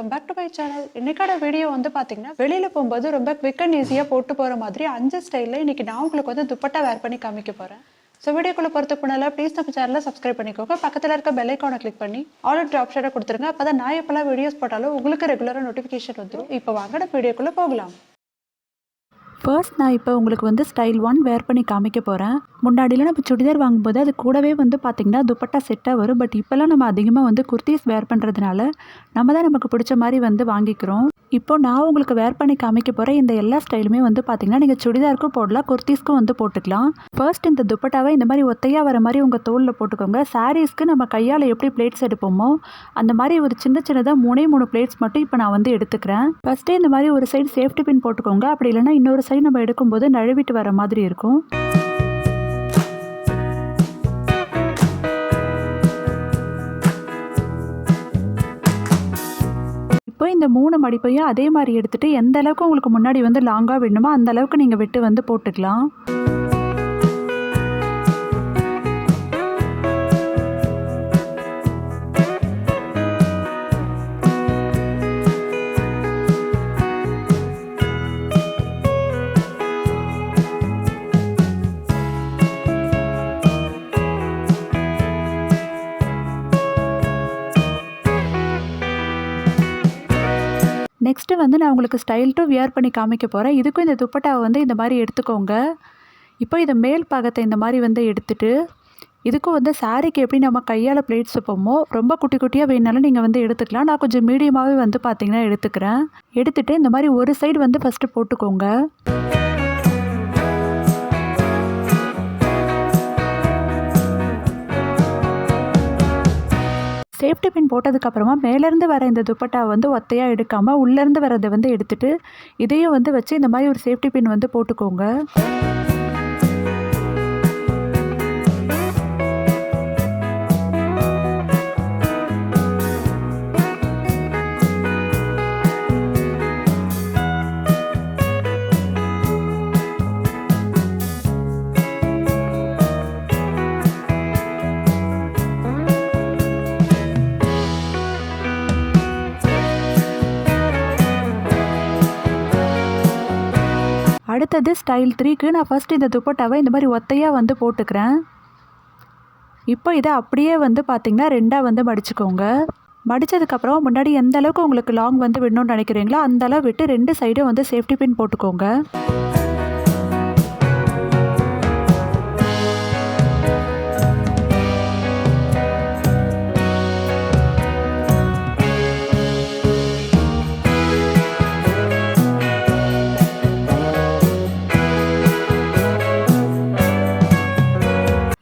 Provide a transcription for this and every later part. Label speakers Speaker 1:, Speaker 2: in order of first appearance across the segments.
Speaker 1: Welcome back to my channel. இன்னைக்கான video வந்து பார்த்தீங்கன்னா வெளியில் போகும்போது ரொம்ப குவிக் அண்ட் ஈஸியாக போட்டு போகிற மாதிரி 5 ஸ்டைலில் இன்னைக்கு நான் உங்களுக்கு வந்து துப்பட்டா வேர் பண்ணி காமிக்க போகிறேன். ஸோ வீடியோக்குள்ளே பொறுத்துக்கு முன்னால் ப்ளீஸ் நம்ம சேனலை சப்ஸ்கிரைப் பண்ணிக்கோங்க. பக்கத்தில் இருக்க பெல் ஐக்கானை கிளிக் பண்ணி ஆல் ஆப்ஷனை கொடுத்துருங்க. அப்போ தான் நான் எப்போல்லாம் வீடியோஸ் போட்டாலும் உங்களுக்கு ரெகுலராக நோட்டிஃபிகேஷன் வந்துடும். இப்போ வாங்க நம்ம வீடியோக்குள்ளே போகலாம்.
Speaker 2: ஃபர்ஸ்ட் நான் இப்போ உங்களுக்கு வந்து ஸ்டைல் 1 வேர் பண்ணி காமிக்க போகிறேன். முன்னாடிலாம் நம்ம சுடிதார் வாங்கும்போது அது கூடவே வந்து பார்த்திங்கன்னா துப்பட்டா செட்டாக வரும். பட் இப்போல்லாம் நம்ம அதிகமாக வந்து குர்த்திஸ் வேர் பண்ணுறதுனால நம்ம தான் நமக்கு பிடிச்ச மாதிரி வந்து வாங்கிக்கிறோம். இப்போ நான் உங்களுக்கு வேர் பண்ணி காமிக்க போகிற இந்த எல்லா ஸ்டைலுமே வந்து பார்த்திங்கன்னா நீங்கள் சுடிதாருக்கும் போடலாம், குர்த்திஸ்க்கும் வந்து போட்டுக்கலாம். ஃபர்ஸ்ட் இந்த துப்பட்டாவை இந்த மாதிரி ஒத்தையாக வர மாதிரி உங்கள் தோளில் போட்டுக்கோங்க. சாரீஸ்க்கு நம்ம கையால் எப்படி பிளேட்ஸ் எடுப்போமோ அந்த மாதிரி ஒரு சின்னதாக 3 பிளேட்ஸ் மட்டும் இப்போ நான் வந்து எடுத்துக்கிறேன். ஃபர்ஸ்ட்டே இந்த மாதிரி ஒரு சைடு சேஃப்டி பின் போட்டுக்கோங்க. அப்படி இல்லைன்னா இன்னொரு சைடு நம்ம எடுக்கும்போது நழுவிட்டு வர மாதிரி இருக்கும். இப்போ இந்த 3 மடிப்பையும் அதே மாதிரி எடுத்துட்டு எந்த அளவுக்கு உங்களுக்கு முன்னாடி வந்து லாங்காக வேணுமோ அந்த அளவுக்கு நீங்கள் விட்டு வந்து போட்டுக்கலாம். நெக்ஸ்ட்டு வந்து நான் உங்களுக்கு ஸ்டைல் 2 வியர் பண்ணி காமிக்க போகிறேன். இதுக்கும் இந்த துப்பட்டாவை வந்து இந்த மாதிரி எடுத்துக்கோங்க. இப்போ இதை மேல் பாகத்தை இந்த மாதிரி வந்து எடுத்துட்டு இதுக்கும் வந்து சாரீக்கு எப்படி நம்ம கையால் பிளேட்ஸ் வைப்போமோ ரொம்ப குட்டி குட்டியாக வேணாலும் நீங்கள் வந்து எடுத்துக்கலாம். நான் கொஞ்சம் மீடியமாகவே வந்து பார்த்திங்கன்னா எடுத்துக்கிறேன். எடுத்துகிட்டு இந்த மாதிரி ஒரு சைடு வந்து ஃபஸ்ட்டு போட்டுக்கோங்க. சேஃப்டி பின் போட்டதுக்கப்புறமா மேலேருந்து வர இந்த துப்பட்டா வந்து ஒத்தையாக எடுக்காமல் உள்ளேருந்து வரதை வந்து எடுத்துகிட்டு இதையும் வந்து வச்சு இந்த மாதிரி ஒரு சேஃப்டி பின் வந்து போட்டுக்கோங்க. அடுத்தது ஸ்டைல் 3க்கு நான் ஃபஸ்ட் இந்த துப்பட்டாவை இந்த மாதிரி ஒத்தையாக வந்து போட்டுக்கிறேன். இப்போ இதை அப்படியே வந்து பார்த்திங்கன்னா 2ஆக வந்து மடிச்சுக்கோங்க. மடித்ததுக்கப்புறம் முன்னாடி எந்த அளவுக்கு உங்களுக்கு லாங் வந்து விடணும்னு நினைக்கிறீங்களோ அந்த அளவு விட்டு 2 சைடும் வந்து சேஃப்டி பின் போட்டுக்கோங்க.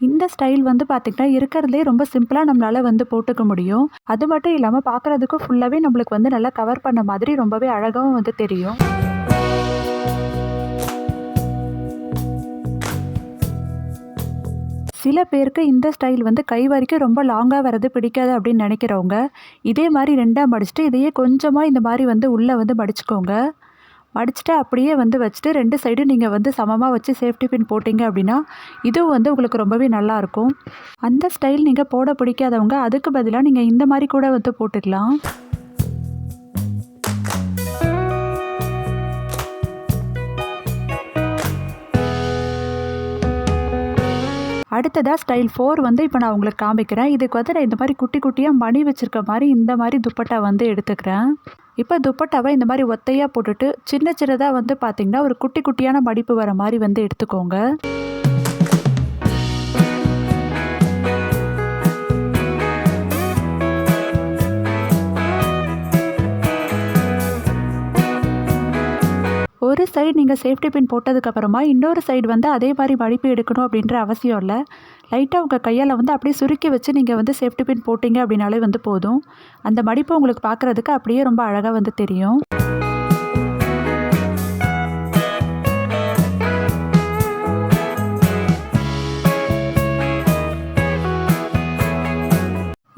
Speaker 2: இந்த ஸ்டைல் வந்து பார்த்திங்கன்னா இருக்கிறதுலே ரொம்ப சிம்பிளாக நம்மளால் வந்து போட்டுக்க முடியும். அது மட்டும் இல்லாமல் பார்க்குறதுக்கும் ஃபுல்லாகவே நம்மளுக்கு வந்து நல்லா கவர் பண்ண மாதிரி ரொம்பவே அழகாகவும் வந்து தெரியும். சில பேருக்கு இந்த ஸ்டைல் வந்து கை வரைக்கும் ரொம்ப லாங்காக வர்றது பிடிக்காது அப்படின்னு நினைக்கிறவங்க இதே மாதிரி 2ஆக மடிச்சுட்டு இதையே கொஞ்சமாக இந்த மாதிரி வந்து உள்ளே வந்து மடிச்சுக்கோங்க. மடிச்சுட்டு அப்படியே வந்து வச்சுட்டு 2 சைடும் நீங்கள் வந்து சமமாக வச்சு சேஃப்டி பின் போட்டிங்க அப்படின்னா இதுவும் வந்து உங்களுக்கு ரொம்பவே நல்லாயிருக்கும். அந்த ஸ்டைல் நீங்கள் போட பிடிக்காதவங்க அதுக்கு பதிலாக நீங்கள் இந்த மாதிரி கூட வந்து போட்டுக்கலாம். அடுத்ததாக ஸ்டைல் 4 வந்து இப்போ நான் உங்களுக்கு காமிக்கிறேன். இதுக்கு வந்து நான் இந்த மாதிரி குட்டி குட்டியாக மணி வச்சுருக்க மாதிரி இந்த மாதிரி துப்பட்டா வந்து எடுத்துக்கிறேன். இப்போ துப்பட்டாவை இந்த மாதிரி ஒத்தையாக போட்டுட்டு சின்னதாக வந்து பார்த்திங்கன்னா ஒரு குட்டி குட்டியான மடிப்பு வர மாதிரி வந்து எடுத்துக்கோங்க. ஒரு சைடு நீங்கள் சேஃப்டி பின் போட்டதுக்கப்புறமா இன்னொரு சைடு வந்து அதே மாதிரி மடிப்பு எடுக்கணும் அப்படின்ற அவசியம் இல்லை. லைட்டாக உங்கள் கையால் வந்து அப்படியே சுருக்கி வச்சு நீங்கள் வந்து சேஃப்டி பின் போட்டிங்க அப்படின்னாலே வந்து போதும். அந்த மடிப்பு உங்களுக்கு பார்க்குறதுக்கு அப்படியே ரொம்ப அழகாக வந்து தெரியும்.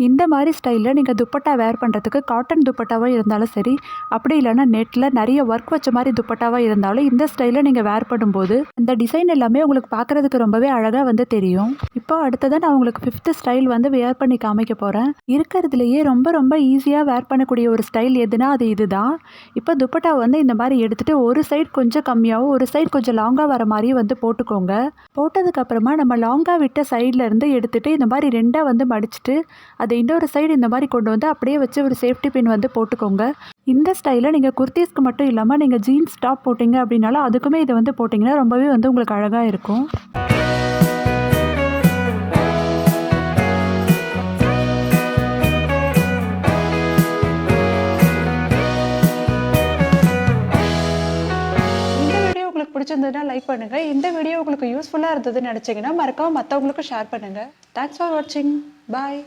Speaker 2: இந்த மாதிரி ஸ்டைலில் நீங்கள் துப்பட்டா வேர் பண்ணுறதுக்கு காட்டன் துப்பட்டாவாக இருந்தாலும் சரி, அப்படி இல்லைன்னா நெட்டில் நிறைய ஒர்க் வச்ச மாதிரி துப்பட்டாவாக இருந்தாலும் இந்த ஸ்டைலில் நீங்கள் வேர் பண்ணும்போது அந்த டிசைன் எல்லாமே உங்களுக்கு பார்க்குறதுக்கு ரொம்பவே அழகாக வந்து தெரியும். இப்போ அடுத்ததான் நான் உங்களுக்கு 5th ஸ்டைல் வந்து வேர் பண்ணி காமிக்க போகிறேன். இருக்கிறதுலையே ரொம்ப ரொம்ப ஈஸியாக வேர் பண்ணக்கூடிய ஒரு ஸ்டைல் எதுனா அது இதுதான். இப்போ துப்பட்டா வந்து இந்த மாதிரி எடுத்துகிட்டு ஒரு சைடு கொஞ்சம் கம்மியாகவும் ஒரு சைடு கொஞ்சம் லாங்காக வர மாதிரி வந்து போட்டுக்கோங்க. போட்டதுக்கப்புறமா நம்ம லாங்காக விட்ட சைடில் இருந்து எடுத்துகிட்டு இந்த மாதிரி 2 வந்து மடிச்சுட்டு அதை இன்னொரு சைடு இந்த மாதிரி கொண்டு வந்து அப்படியே வச்சு ஒரு சேஃப்டி பின் வந்து போட்டுக்கோங்க. இந்த ஸ்டைலில் நீங்கள் குர்த்தீஸ்க்கு மட்டும் இல்லாமல் நீங்கள் ஜீன்ஸ் டாப் போட்டிங்க அப்படின்னாலும் அதுக்குமே இதை வந்து போட்டிங்கன்னா ரொம்பவே வந்து உங்களுக்கு அழகாக இருக்கும்.
Speaker 1: உங்களுக்கு பிடிச்சிருந்ததுன்னா லைக் பண்ணுங்க. இந்த வீடியோ உங்களுக்கு யூஸ்ஃபுல்லாக இருந்ததுன்னு நினச்சிங்கன்னா மறக்காம மற்றவங்களுக்கும் ஷேர் பண்ணுங்க. தேங்க்ஸ் ஃபார் வாட்சிங். பாய்.